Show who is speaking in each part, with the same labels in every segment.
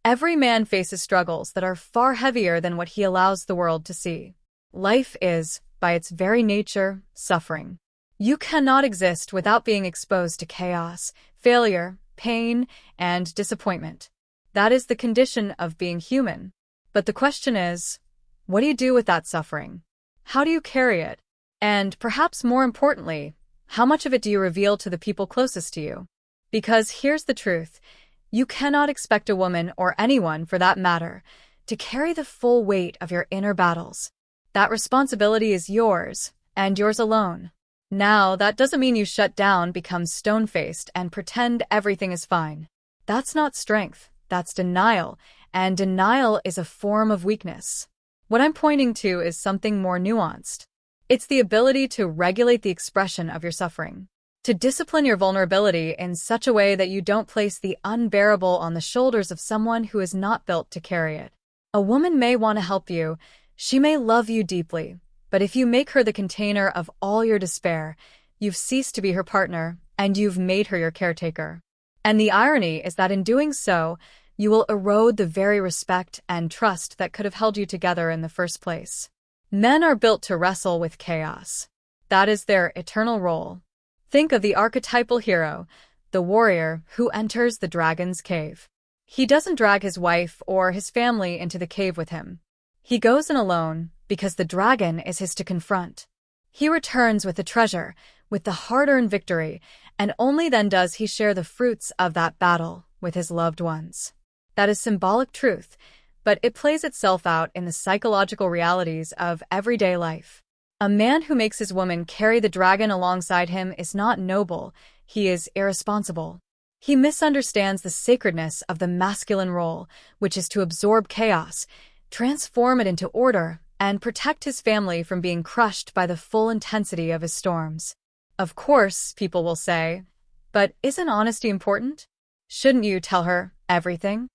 Speaker 1: Every man faces struggles that are far heavier than what he allows the world to see. Life is, by its very nature, suffering. You cannot exist without being exposed to chaos, failure, pain, and disappointment. That is the condition of being human. But the question is, what do you do with that suffering? How do you carry it? And perhaps more importantly, how much of it do you reveal to the people closest to you? Because here's the truth. You cannot expect a woman, or anyone for that matter, to carry the full weight of your inner battles. That responsibility is yours, and yours alone. Now, that doesn't mean you shut down, become stone-faced, and pretend everything is fine. That's not strength, that's denial, and denial is a form of weakness. What I'm pointing to is something more nuanced. It's the ability to regulate the expression of your suffering, to discipline your vulnerability in such a way that you don't place the unbearable on the shoulders of someone who is not built to carry it. A woman may want to help you, she may love you deeply, but if you make her the container of all your despair, you've ceased to be her partner, and you've made her your caretaker. And the irony is that in doing so, you will erode the very respect and trust that could have held you together in the first place. Men are built to wrestle with chaos. That is their eternal role. Think of the archetypal hero, the warrior who enters the dragon's cave. He doesn't drag his wife or his family into the cave with him. He goes in alone because the dragon is his to confront. He returns with the treasure, with the hard-earned victory, and only then does he share the fruits of that battle with his loved ones. That is symbolic truth, but it plays itself out in the psychological realities of everyday life. A man who makes his woman carry the dragon alongside him is not noble, he is irresponsible. He misunderstands the sacredness of the masculine role, which is to absorb chaos, transform it into order, and protect his family from being crushed by the full intensity of his storms. Of course, people will say, but isn't honesty important? Shouldn't you tell her everything?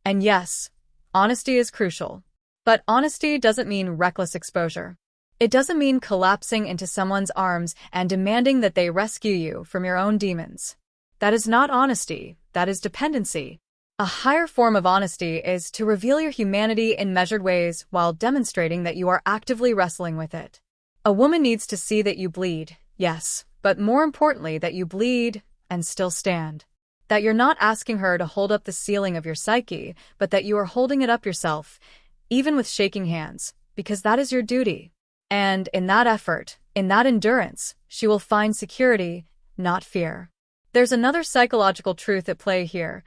Speaker 1: And yes, honesty is crucial. But honesty doesn't mean reckless exposure. It doesn't mean collapsing into someone's arms and demanding that they rescue you from your own demons. That is not honesty, that is dependency. A higher form of honesty is to reveal your humanity in measured ways while demonstrating that you are actively wrestling with it. A woman needs to see that you bleed, yes, but more importantly that you bleed and still stand. That you're not asking her to hold up the ceiling of your psyche, but that you are holding it up yourself, even with shaking hands, because that is your duty. And in that effort, in that endurance, she will find security, not fear. There's another psychological truth at play here.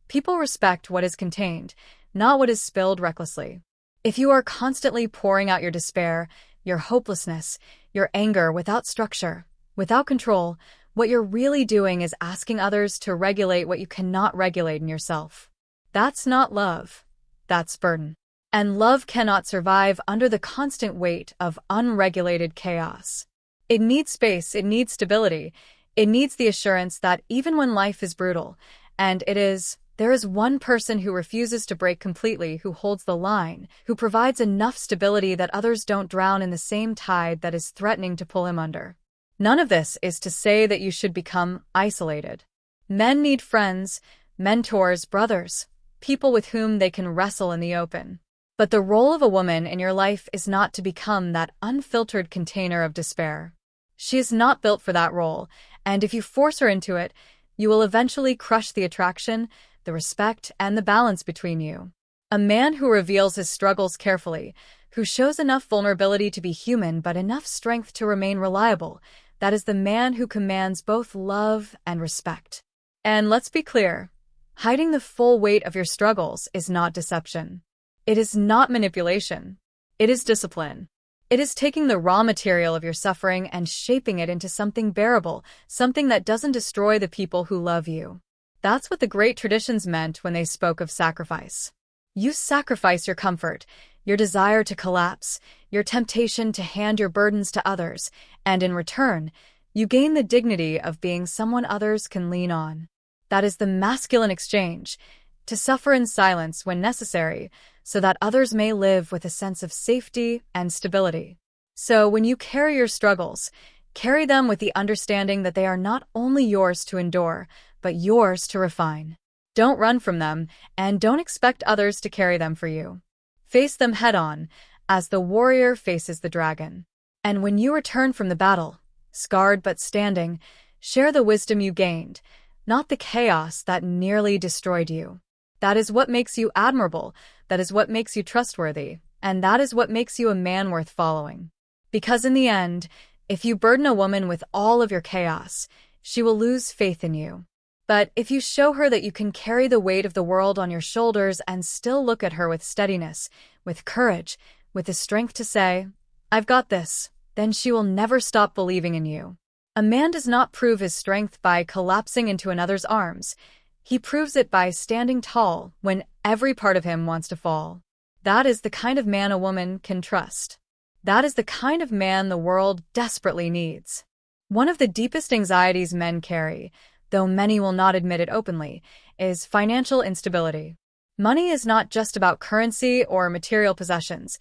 Speaker 1: People respect what is contained, not what is spilled recklessly. If you are constantly pouring out your despair, your hopelessness, your anger without structure, without control, what you're really doing is asking others to regulate what you cannot regulate in yourself. That's not love. That's burden. And love cannot survive under the constant weight of unregulated chaos. It needs space, it needs stability, it needs the assurance that even when life is brutal, and there is one person who refuses to break completely, who holds the line, who provides enough stability that others don't drown in the same tide that is threatening to pull him under. None of this is to say that you should become isolated. Men need friends, mentors, brothers, people with whom they can wrestle in the open. But the role of a woman in your life is not to become that unfiltered container of despair. She is not built for that role, and if you force her into it, you will eventually crush the attraction, the respect, and the balance between you. A man who reveals his struggles carefully, who shows enough vulnerability to be human but enough strength to remain reliable, that is the man who commands both love and respect. And let's be clear, hiding the full weight of your struggles is not deception. It is not manipulation. It is discipline. It is taking the raw material of your suffering and shaping it into something bearable, something that doesn't destroy the people who love you. That's what the great traditions meant when they spoke of sacrifice. You sacrifice your comfort, your desire to collapse, your temptation to hand your burdens to others, and in return, you gain the dignity of being someone others can lean on. That is the masculine exchange, to suffer in silence when necessary, so that others may live with a sense of safety and stability. So when you carry your struggles, carry them with the understanding that they are not only yours to endure, but yours to refine. Don't run from them, and don't expect others to carry them for you. Face them head-on, as the warrior faces the dragon. And when you return from the battle, scarred but standing, share the wisdom you gained, not the chaos that nearly destroyed you. That is what makes you admirable, that is what makes you trustworthy, and that is what makes you a man worth following. Because in the end, if you burden a woman with all of your chaos, she will lose faith in you. But if you show her that you can carry the weight of the world on your shoulders and still look at her with steadiness, with courage, with the strength to say, "I've got this," then she will never stop believing in you. A man does not prove his strength by collapsing into another's arms. He proves it by standing tall when every part of him wants to fall. That is the kind of man a woman can trust. That is the kind of man the world desperately needs. One of the deepest anxieties men carry, though many will not admit it openly, is financial instability. Money is not just about currency or material possessions.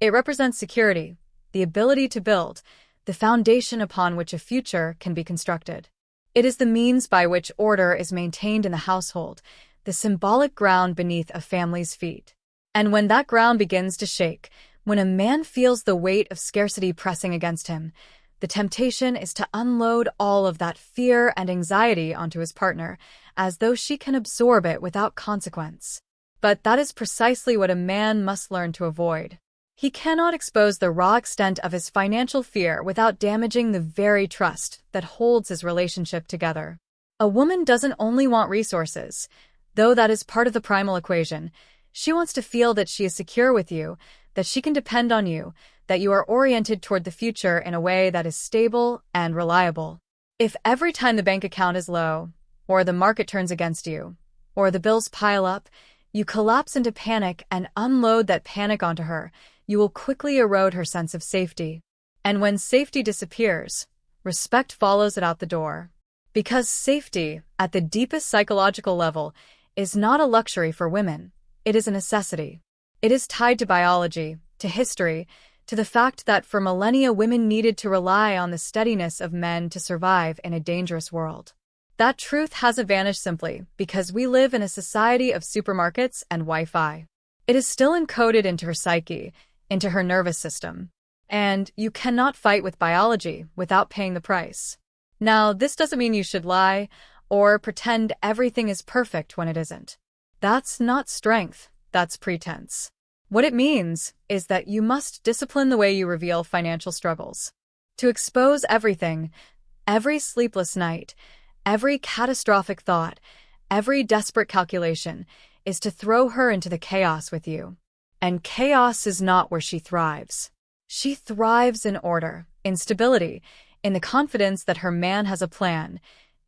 Speaker 1: It represents security, the ability to build, the foundation upon which a future can be constructed. It is the means by which order is maintained in the household, the symbolic ground beneath a family's feet. And when that ground begins to shake, when a man feels the weight of scarcity pressing against him, the temptation is to unload all of that fear and anxiety onto his partner, as though she can absorb it without consequence. But that is precisely what a man must learn to avoid. He cannot expose the raw extent of his financial fear without damaging the very trust that holds his relationship together. A woman doesn't only want resources, though that is part of the primal equation. She wants to feel that she is secure with you, that she can depend on you, that you are oriented toward the future in a way that is stable and reliable. If every time the bank account is low, or the market turns against you, or the bills pile up, you collapse into panic and unload that panic onto her, you will quickly erode her sense of safety. And when safety disappears, respect follows it out the door. Because safety, at the deepest psychological level, is not a luxury for women. It is a necessity. It is tied to biology, to history, to the fact that for millennia women needed to rely on the steadiness of men to survive in a dangerous world. That truth hasn't vanished simply because we live in a society of supermarkets and Wi-Fi. It is still encoded into her psyche, into her nervous system. And you cannot fight with biology without paying the price. Now, this doesn't mean you should lie or pretend everything is perfect when it isn't. That's not strength, that's pretense. What it means is that you must discipline the way you reveal financial struggles. To expose everything, every sleepless night, every catastrophic thought, every desperate calculation, is to throw her into the chaos with you. And chaos is not where she thrives. She thrives in order, in stability, in the confidence that her man has a plan,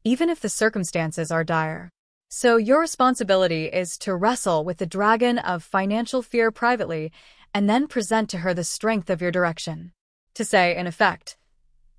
Speaker 1: even if the circumstances are dire. So your responsibility is to wrestle with the dragon of financial fear privately and then present to her the strength of your direction. To say, in effect,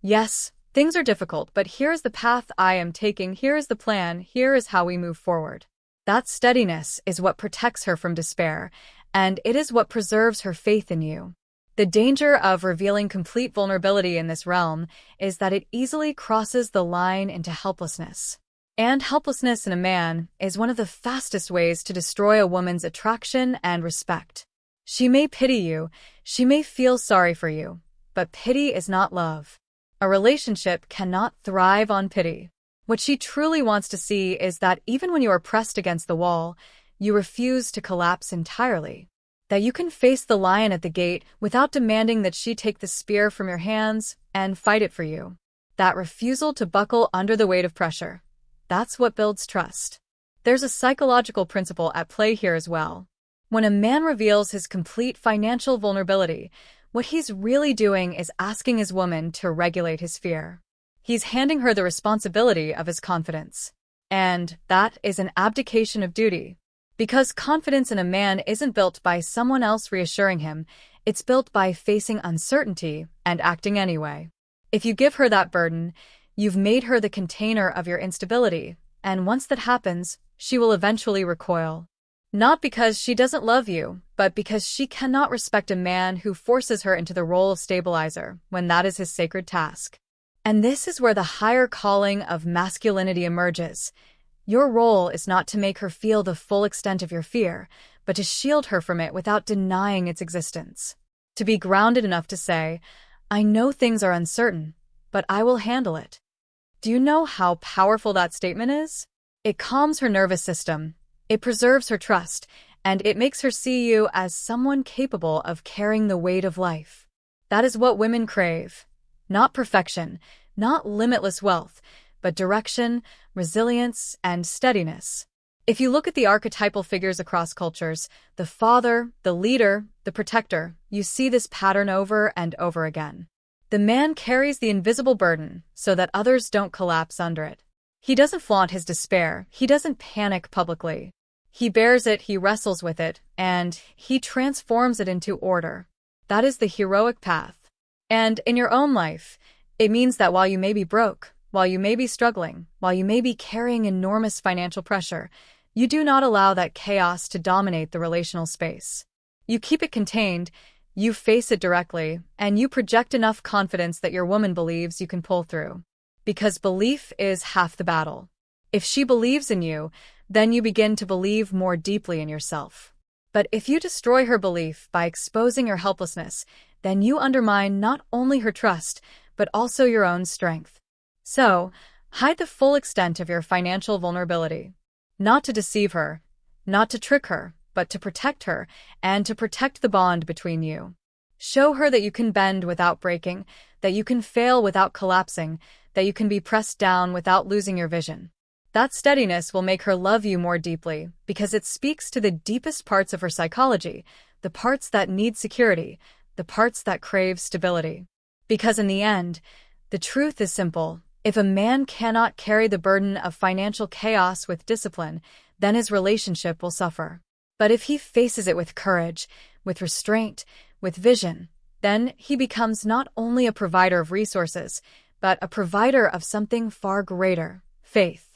Speaker 1: yes, things are difficult, but here is the path I am taking, here is the plan, here is how we move forward. That steadiness is what protects her from despair, and it is what preserves her faith in you. The danger of revealing complete vulnerability in this realm is that it easily crosses the line into helplessness. And helplessness in a man is one of the fastest ways to destroy a woman's attraction and respect. She may pity you, she may feel sorry for you, but pity is not love. A relationship cannot thrive on pity. What she truly wants to see is that even when you are pressed against the wall, you refuse to collapse entirely. That you can face the lion at the gate without demanding that she take the spear from your hands and fight it for you. That refusal to buckle under the weight of pressure. That's what builds trust. There's a psychological principle at play here as well. When a man reveals his complete financial vulnerability, what he's really doing is asking his woman to regulate his fear. He's handing her the responsibility of his confidence. And that is an abdication of duty. Because confidence in a man isn't built by someone else reassuring him, it's built by facing uncertainty and acting anyway. If you give her that burden, you've made her the container of your instability, and once that happens, she will eventually recoil. Not because she doesn't love you, but because she cannot respect a man who forces her into the role of stabilizer when that is his sacred task. And this is where the higher calling of masculinity emerges. Your role is not to make her feel the full extent of your fear, but to shield her from it without denying its existence. To be grounded enough to say, "I know things are uncertain, but I will handle it." Do you know how powerful that statement is? It calms her nervous system, it preserves her trust, and it makes her see you as someone capable of carrying the weight of life. That is what women crave. Not perfection, not limitless wealth, but direction, resilience, and steadiness. If you look at the archetypal figures across cultures, the father, the leader, the protector, you see this pattern over and over again. The man carries the invisible burden so that others don't collapse under it. He doesn't flaunt his despair, he doesn't panic publicly. He bears it, he wrestles with it, and he transforms it into order. That is the heroic path. And in your own life, it means that while you may be broke, while you may be struggling, while you may be carrying enormous financial pressure, you do not allow that chaos to dominate the relational space. You keep it contained, you face it directly, and you project enough confidence that your woman believes you can pull through. Because belief is half the battle. If she believes in you, then you begin to believe more deeply in yourself. But if you destroy her belief by exposing her helplessness, then you undermine not only her trust, but also your own strength. So, hide the full extent of your financial vulnerability. Not to deceive her, not to trick her, but to protect her, and to protect the bond between you. Show her that you can bend without breaking, that you can fail without collapsing, that you can be pressed down without losing your vision. That steadiness will make her love you more deeply, because it speaks to the deepest parts of her psychology, the parts that need security, the parts that crave stability. Because in the end, the truth is simple. If a man cannot carry the burden of financial chaos with discipline, then his relationship will suffer. But if he faces it with courage, with restraint, with vision, then he becomes not only a provider of resources, but a provider of something far greater, faith.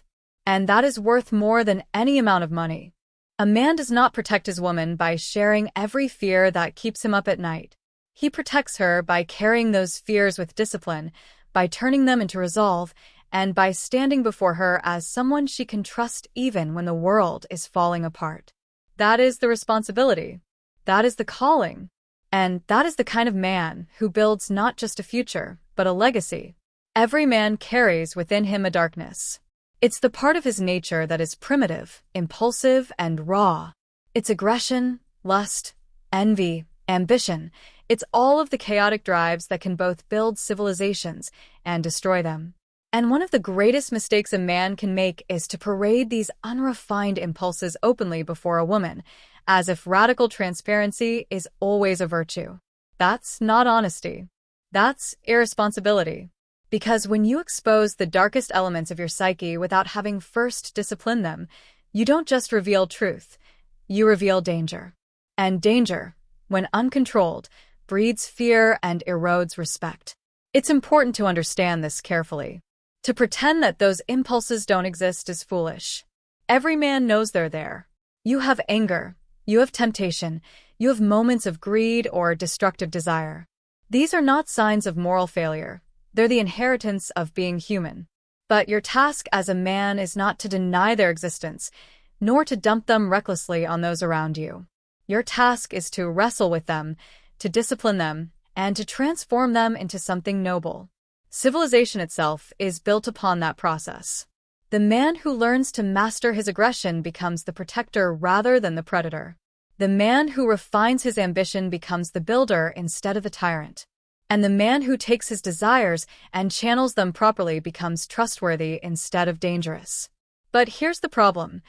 Speaker 1: And that is worth more than any amount of money. A man does not protect his woman by sharing every fear that keeps him up at night. He protects her by carrying those fears with discipline, by turning them into resolve, and by standing before her as someone she can trust even when the world is falling apart. That is the responsibility. That is the calling. And that is the kind of man who builds not just a future, but a legacy. Every man carries within him a darkness. It's the part of his nature that is primitive, impulsive, and raw. It's aggression, lust, envy, ambition. It's all of the chaotic drives that can both build civilizations and destroy them. And one of the greatest mistakes a man can make is to parade these unrefined impulses openly before a woman, as if radical transparency is always a virtue. That's not honesty. That's irresponsibility. Because when you expose the darkest elements of your psyche without having first disciplined them, you don't just reveal truth, you reveal danger. And danger, when uncontrolled, breeds fear and erodes respect. It's important to understand this carefully. To pretend that those impulses don't exist is foolish. Every man knows they're there. You have anger, you have temptation, you have moments of greed or destructive desire. These are not signs of moral failure. They're the inheritance of being human. But your task as a man is not to deny their existence, nor to dump them recklessly on those around you. Your task is to wrestle with them, to discipline them, and to transform them into something noble. Civilization itself is built upon that process. The man who learns to master his aggression becomes the protector rather than the predator. The man who refines his ambition becomes the builder instead of the tyrant. And the man who takes his desires and channels them properly becomes trustworthy instead of dangerous. But here's the problem.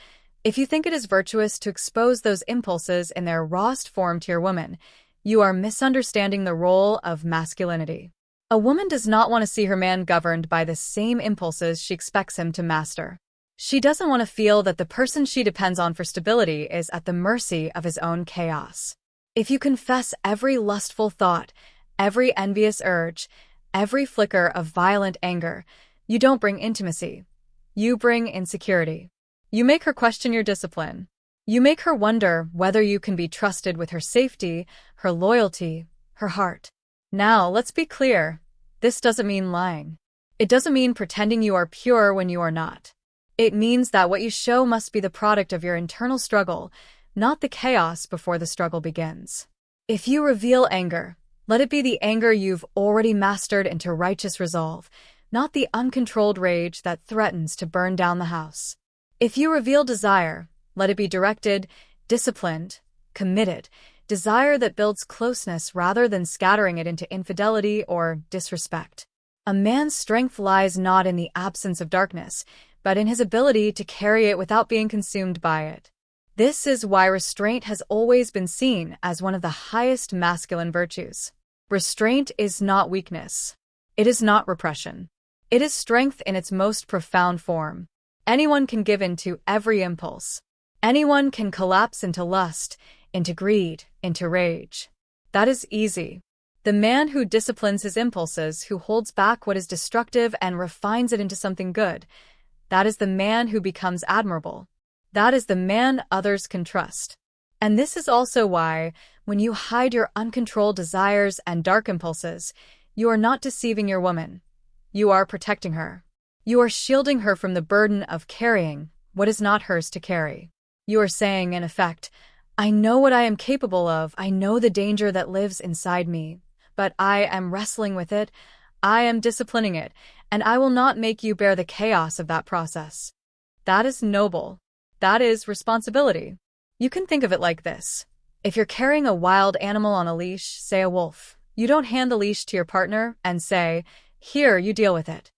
Speaker 1: If you think it is virtuous to expose those impulses in their rawest form to your woman, you are misunderstanding the role of masculinity. A woman does not want to see her man governed by the same impulses she expects him to master. She doesn't want to feel that the person she depends on for stability is at the mercy of his own chaos. If you confess every lustful thought, every envious urge, every flicker of violent anger, you don't bring intimacy. You bring insecurity. You make her question your discipline. You make her wonder whether you can be trusted with her safety, her loyalty, her heart. Now, let's be clear. This doesn't mean lying. It doesn't mean pretending you are pure when you are not. It means that what you show must be the product of your internal struggle, not the chaos before the struggle begins. If you reveal anger, let it be the anger you've already mastered into righteous resolve, not the uncontrolled rage that threatens to burn down the house. If you reveal desire, let it be directed, disciplined, committed, desire that builds closeness rather than scattering it into infidelity or disrespect. A man's strength lies not in the absence of darkness, but in his ability to carry it without being consumed by it. This is why restraint has always been seen as one of the highest masculine virtues. Restraint is not weakness. It is not repression. It is strength in its most profound form. Anyone can give in to every impulse. Anyone can collapse into lust, into greed, into rage. That is easy. The man who disciplines his impulses, who holds back what is destructive and refines it into something good, that is the man who becomes admirable. That is the man others can trust. And this is also why, when you hide your uncontrolled desires and dark impulses, you are not deceiving your woman. You are protecting her. You are shielding her from the burden of carrying what is not hers to carry. You are saying, in effect, I know what I am capable of, I know the danger that lives inside me, but I am wrestling with it, I am disciplining it, and I will not make you bear the chaos of that process. That is noble. That is responsibility. You can think of it like this. If you're carrying a wild animal on a leash, say a wolf, you don't hand the leash to your partner and say, here, you deal with it.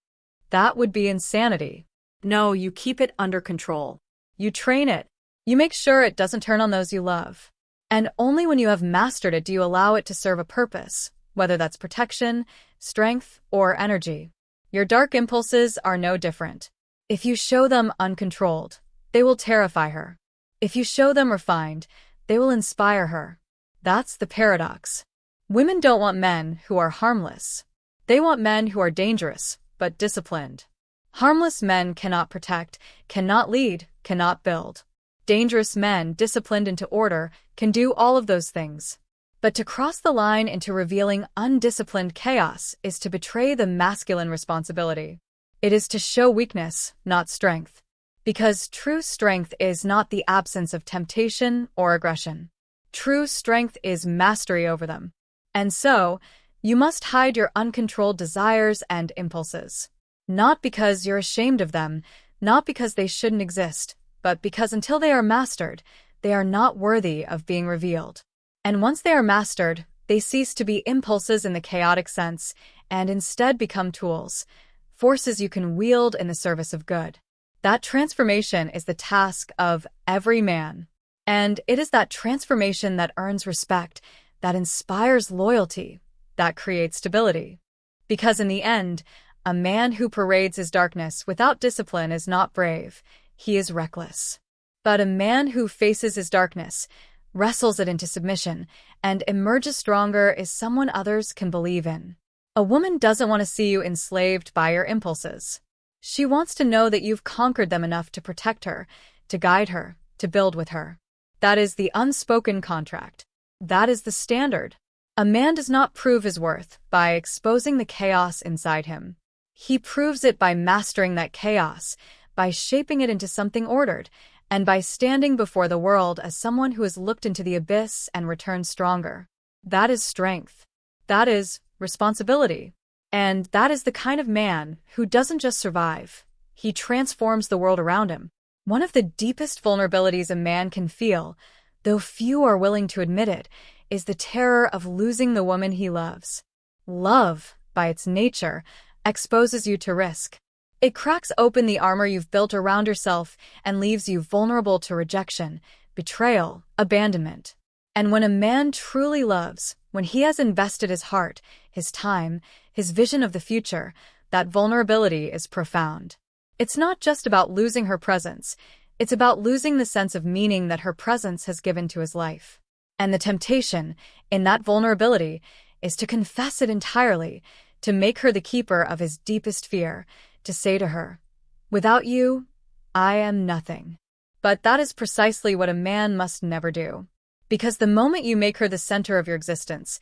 Speaker 1: That would be insanity. No, you keep it under control. You train it. You make sure it doesn't turn on those you love. And only when you have mastered it do you allow it to serve a purpose, whether that's protection, strength, or energy. Your dark impulses are no different. If you show them uncontrolled, they will terrify her. If you show them refined, they will inspire her. That's the paradox. Women don't want men who are harmless. They want men who are dangerous, but disciplined. Harmless men cannot protect, cannot lead, cannot build. Dangerous men, disciplined into order, can do all of those things. But to cross the line into revealing undisciplined chaos is to betray the masculine responsibility. It is to show weakness, not strength. Because true strength is not the absence of temptation or aggression. True strength is mastery over them. And so, you must hide your uncontrolled desires and impulses. Not because you're ashamed of them, not because they shouldn't exist, but because until they are mastered, they are not worthy of being revealed. And once they are mastered, they cease to be impulses in the chaotic sense and instead become tools, forces you can wield in the service of good. That transformation is the task of every man. And it is that transformation that earns respect, that inspires loyalty, that creates stability. Because in the end, a man who parades his darkness without discipline is not brave, he is reckless. But a man who faces his darkness, wrestles it into submission, and emerges stronger is someone others can believe in. A woman doesn't want to see you enslaved by your impulses. She wants to know that you've conquered them enough to protect her, to guide her, to build with her. That is the unspoken contract. That is the standard. A man does not prove his worth by exposing the chaos inside him. He proves it by mastering that chaos, by shaping it into something ordered, and by standing before the world as someone who has looked into the abyss and returned stronger. That is strength. That is responsibility. And that is the kind of man who doesn't just survive. He transforms the world around him. One of the deepest vulnerabilities a man can feel, though few are willing to admit it, is the terror of losing the woman he loves. Love, by its nature, exposes you to risk. It cracks open the armor you've built around yourself and leaves you vulnerable to rejection, betrayal, abandonment. And when a man truly loves, when he has invested his heart, his time, his vision of the future, that vulnerability is profound. It's not just about losing her presence, it's about losing the sense of meaning that her presence has given to his life. And the temptation, in that vulnerability, is to confess it entirely, to make her the keeper of his deepest fear, to say to her, without you, I am nothing. But that is precisely what a man must never do. Because the moment you make her the center of your existence,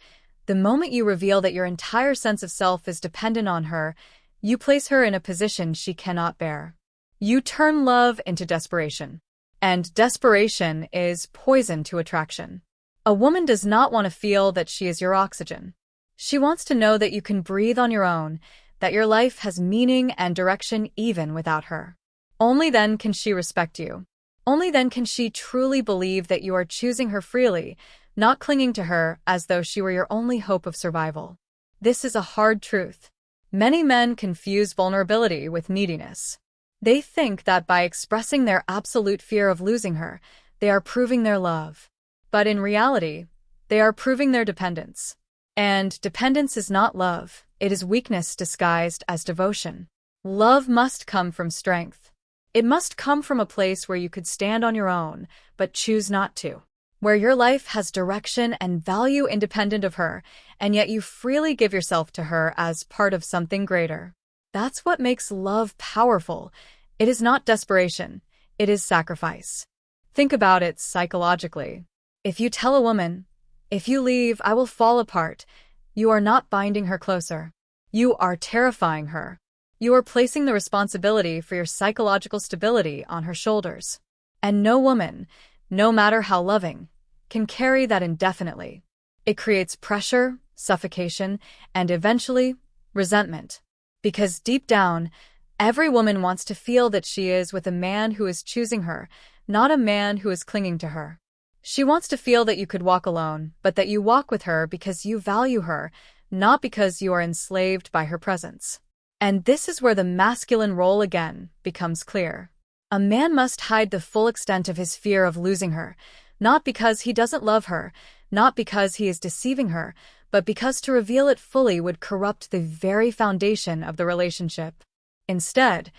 Speaker 1: the moment you reveal that your entire sense of self is dependent on her, you place her in a position she cannot bear. You turn love into desperation. And desperation is poison to attraction. A woman does not want to feel that she is your oxygen. She wants to know that you can breathe on your own, that your life has meaning and direction even without her. Only then can she respect you. Only then can she truly believe that you are choosing her freely, not clinging to her as though she were your only hope of survival. This is a hard truth. Many men confuse vulnerability with neediness. They think that by expressing their absolute fear of losing her, they are proving their love. But in reality, they are proving their dependence. And dependence is not love, it is weakness disguised as devotion. Love must come from strength. It must come from a place where you could stand on your own, but choose not to. Where your life has direction and value independent of her, and yet you freely give yourself to her as part of something greater. That's what makes love powerful. It is not desperation, it is sacrifice. Think about it psychologically. If you tell a woman, "If you leave, I will fall apart," you are not binding her closer. You are terrifying her. You are placing the responsibility for your psychological stability on her shoulders. And no woman, no matter how loving, can carry that indefinitely. It creates pressure, suffocation, and eventually, resentment. Because deep down, every woman wants to feel that she is with a man who is choosing her, not a man who is clinging to her. She wants to feel that you could walk alone, but that you walk with her because you value her, not because you are enslaved by her presence. And this is where the masculine role again becomes clear. A man must hide the full extent of his fear of losing her, not because he doesn't love her, not because he is deceiving her, but because to reveal it fully would corrupt the very foundation of the relationship. Instead,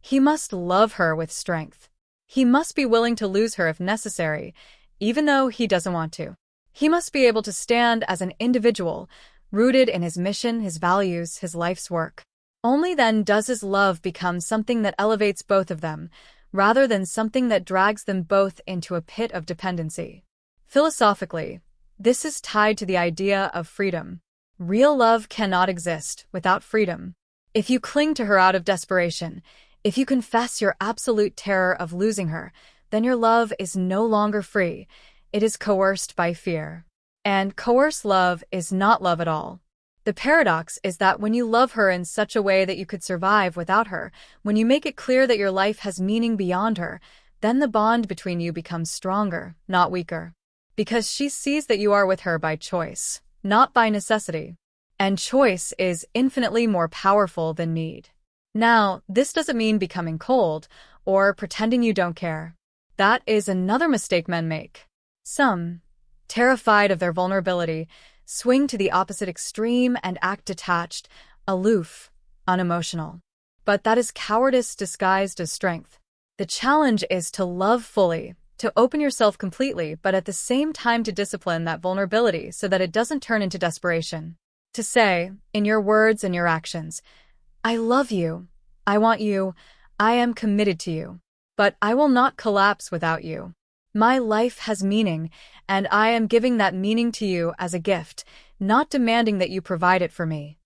Speaker 1: he must love her with strength. He must be willing to lose her if necessary, even though he doesn't want to. He must be able to stand as an individual, rooted in his mission, his values, his life's work. Only then does his love become something that elevates both of them, rather than something that drags them both into a pit of dependency. Philosophically, this is tied to the idea of freedom. Real love cannot exist without freedom. If you cling to her out of desperation, if you confess your absolute terror of losing her, then your love is no longer free. It is coerced by fear. And coerced love is not love at all. The paradox is that when you love her in such a way that you could survive without her, when you make it clear that your life has meaning beyond her, then the bond between you becomes stronger, not weaker. Because she sees that you are with her by choice, not by necessity. And choice is infinitely more powerful than need. Now, this doesn't mean becoming cold or pretending you don't care. That is another mistake men make. Some, terrified of their vulnerability, swing to the opposite extreme and act detached, aloof, unemotional. But that is cowardice disguised as strength. The challenge is to love fully, to open yourself completely, but at the same time to discipline that vulnerability so that it doesn't turn into desperation. To say, in your words and your actions, "I love you, I want you, I am committed to you, but I will not collapse without you. My life has meaning, and I am giving that meaning to you as a gift, not demanding that you provide it for me."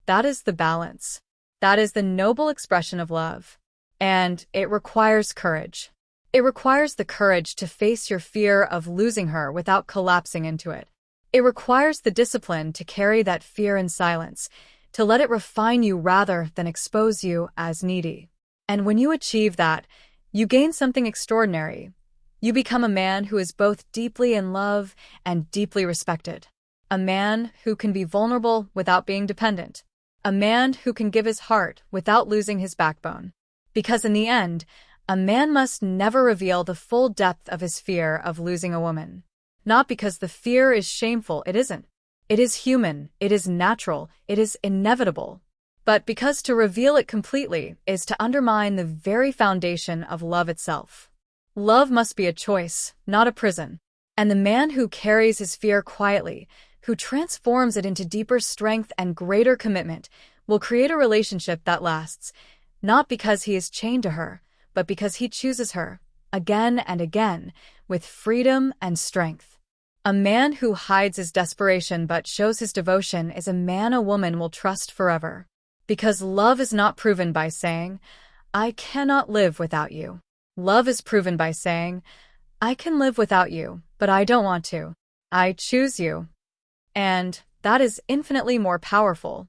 Speaker 1: That is the balance. That is the noble expression of love. And it requires courage. It requires the courage to face your fear of losing her without collapsing into it. It requires the discipline to carry that fear in silence, to let it refine you rather than expose you as needy. And when you achieve that, you gain something extraordinary. You become a man who is both deeply in love and deeply respected. A man who can be vulnerable without being dependent. A man who can give his heart without losing his backbone. Because in the end, a man must never reveal the full depth of his fear of losing a woman. Not because the fear is shameful, it isn't. It is human, it is natural, it is inevitable. But because to reveal it completely is to undermine the very foundation of love itself. Love must be a choice, not a prison. And the man who carries his fear quietly, who transforms it into deeper strength and greater commitment, will create a relationship that lasts, not because he is chained to her, but because he chooses her, again and again, with freedom and strength. A man who hides his desperation but shows his devotion is a man a woman will trust forever. Because love is not proven by saying, I cannot live without you. Love is proven by saying, I can live without you, but I don't want to. I choose you. And that is infinitely more powerful.